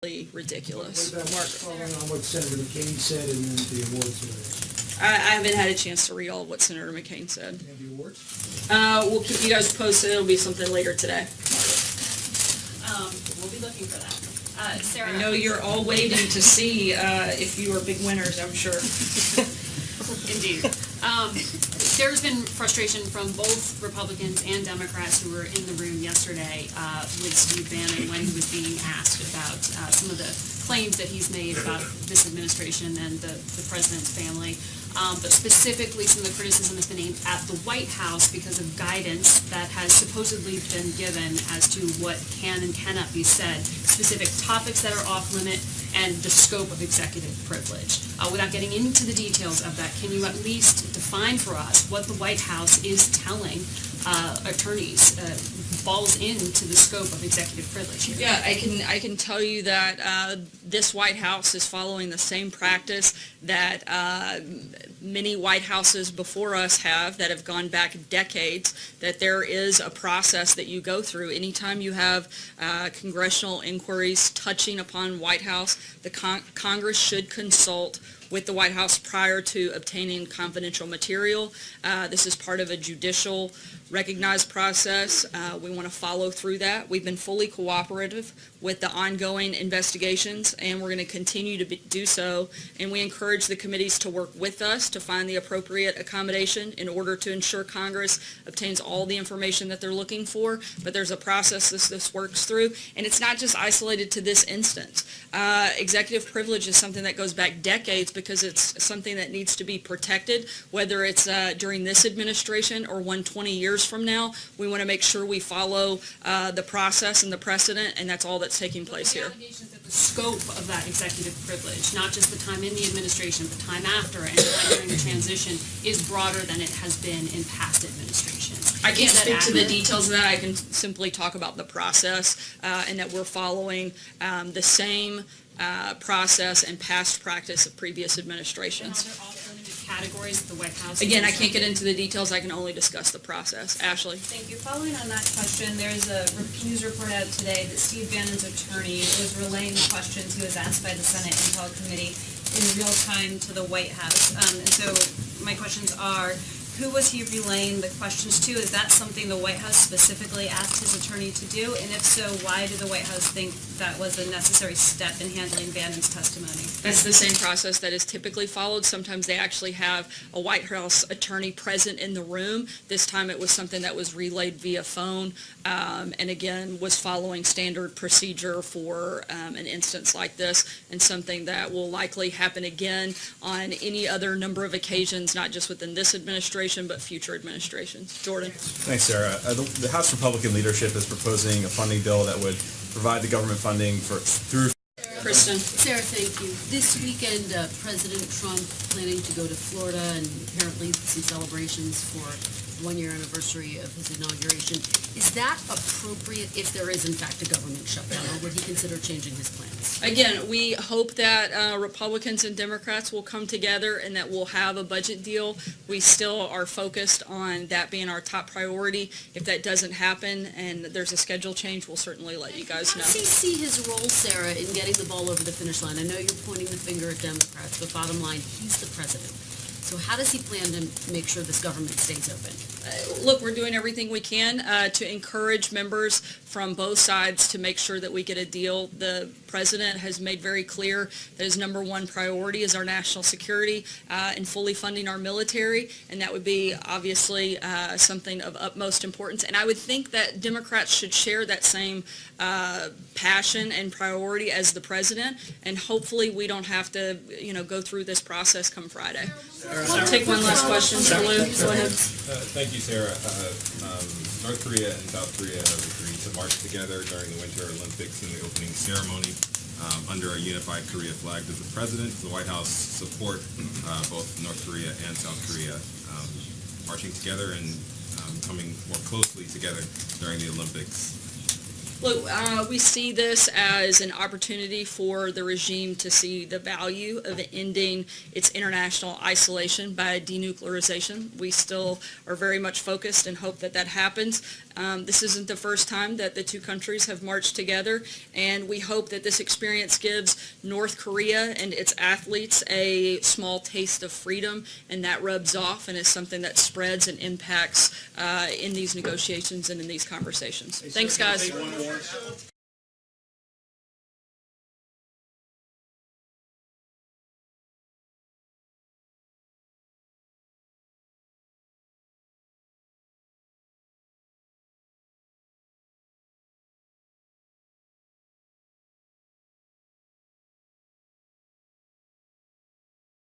absolutely ridiculous. What about following on what Senator McCain said and then the awards ceremony? I haven't had a chance to read all of what Senator McCain said. And the awards? We'll keep you guys posted. It'll be something later today. We'll be looking for that. Sarah. I know you're all waiting to see if you are big winners, I'm sure. Indeed. There's been frustration from both Republicans and Democrats who were in the room yesterday with Steve Bannon when he was being asked about some of the claims that he's made about this administration and the president's family. But specifically, some of the criticism has been aimed at the White House because of guidance that has supposedly been given as to what can and cannot be said, specific topics that are off limit, and the scope of executive privilege. Without getting into the details of that, can you at least define for us what the White House is telling attorneys falls into the scope of executive privilege here? Yeah, I can tell you that this White House is following the same practice that many White Houses before us have that have gone back decades, that there is a process that you go through. Anytime you have congressional inquiries touching upon White House, the Congress should consult with the White House prior to obtaining confidential material. This is part of a judicial recognized process. We want to follow through that. We've been fully cooperative with the ongoing investigations, and we're going to continue to do so. And we encourage the committees to work with us to find the appropriate accommodation in order to ensure Congress obtains all the information that they're looking for. But there's a process this works through, and it's not just isolated to this instance. Executive privilege is something that goes back decades because it's something that needs to be protected, whether it's during this administration or 20 years from now. We want to make sure we follow the process and the precedent, and that's all that's taking place here. The allegations that the scope of that executive privilege, not just the time in the administration, but time after and time during the transition, is broader than it has been in past administrations. I can't Is that speak to the accurate? details of that. I can simply talk about the process and that we're following the same process and past practice of previous And administrations. are there alternative categories that the White House? Again, I is can't get into the details. I can only discuss the process. Ashley? Thank you. Following on that question, there's a news report out today that Steve Bannon's attorney was relaying the questions he was asked by the Senate Intel Committee in real time to the White House. And so my questions are, who was he relaying the questions to? Is that something the White House specifically asked his attorney to do? And if so, why did the White House think that was a necessary step in handling Bannon's testimony? That's the same process that is typically followed. Sometimes they actually have a White House attorney present in the room. This time it was something that was relayed via phone, and again, was following standard procedure for an instance like this, and something that will likely happen again on any other number of occasions, not just within this administration, but future administrations. Jordan? Thanks, Sarah. The House Republican leadership is proposing a funding bill that would provide the government funding through. Kristen? Sarah, thank you. This weekend, President Trump planning to go to Florida and apparently some celebrations for the one-year anniversary of his inauguration. Is that appropriate if there is, in fact, a government shutdown, or would he consider changing his plans? Again, we hope that Republicans and Democrats will come together and that we'll have a budget deal. We still are focused on that being our top priority. If that doesn't happen and there's a schedule change, we'll certainly let you guys How know. does he see his role, Sarah, in getting the ball over the finish line? I know you're pointing the finger at Democrats, but bottom line, he's the president. So how does he plan to make sure this government stays open? Look, we're doing everything we can to encourage members from both sides to make sure that we get a deal. The president has made very clear that his number one priority is our national security and fully funding our military, and that would be obviously something of utmost importance. And I would think that Democrats should share that same passion and priority as the president, and hopefully we don't have to, go through this process come Friday. I'll take one last question. Lou, go ahead. Thank you, Sarah. North Korea and South Korea have agreed to march together during the Winter Olympics in the opening ceremony under a unified Korea flag. Does the President, does the White House support both North Korea and South Korea marching together and coming more closely together during the Olympics? Look, we see this as an opportunity for the regime to see the value of ending its international isolation by denuclearization. We still are very much focused and hope that that happens. This isn't the first time that the two countries have marched together, and we hope that this experience gives North Korea and its athletes a small taste of freedom, and that rubs off and is something that spreads and impacts in these negotiations and in these conversations. Thanks, guys.